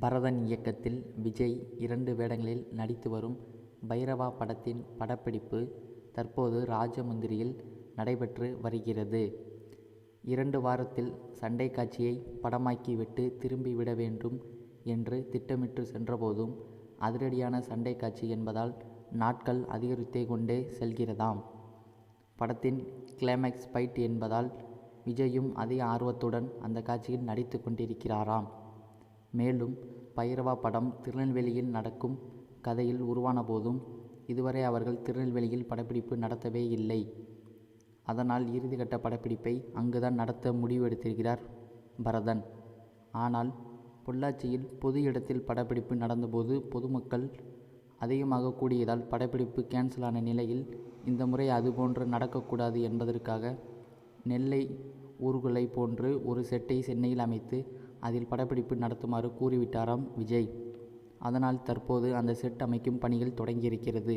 பரதன் இயக்கத்தில் விஜய் 2 வேடங்களில் நடித்து வரும் பைரவா படத்தின் படப்பிடிப்பு தற்போது ராஜமுந்திரியில் நடைபெற்று வருகிறது. 2 வாரத்தில் சண்டை காட்சியை படமாக்கிவிட்டு திரும்பிவிட வேண்டும் என்று திட்டமிட்டு சென்றபோதும் அதிரடியான சண்டை காட்சி என்பதால் நாட்கள் அதிகரித்தே கொண்டே செல்கிறதாம். படத்தின் கிளைமேக்ஸ் ஃபைட் என்பதால் விஜயும் அதிக ஆர்வத்துடன் அந்த காட்சியில் நடித்து கொண்டிருக்கிறாராம். மேலும் பைரவா படம் திருநெல்வேலியில் நடக்கும் கதையில் உருவான போதும் இதுவரை அவர்கள் திருநெல்வேலியில் படப்பிடிப்பு நடத்தவே இல்லை. அதனால் இறுதிக்கட்ட படப்பிடிப்பை அங்குதான் நடத்த முடிவெடுத்திருக்கிறார் பரதன். ஆனால் பொள்ளாச்சியில் பொது இடத்தில் படப்பிடிப்பு நடந்தபோது பொதுமக்கள் அதிகமாக கூடியதால் படப்பிடிப்பு கேன்சலான நிலையில் இந்த முறை அதுபோன்று நடக்கக்கூடாது என்பதற்காக நெல்லை ஊர்களை போன்று ஒரு செட்டை சென்னையில் அமைத்து அதில் படப்பிடிப்பு நடத்துமாறு கூறிவிட்டாராம் விஜய். அதனால் தற்போது அந்த செட் அமைக்கும் பணிகள் தொடங்கியிருக்கிறது.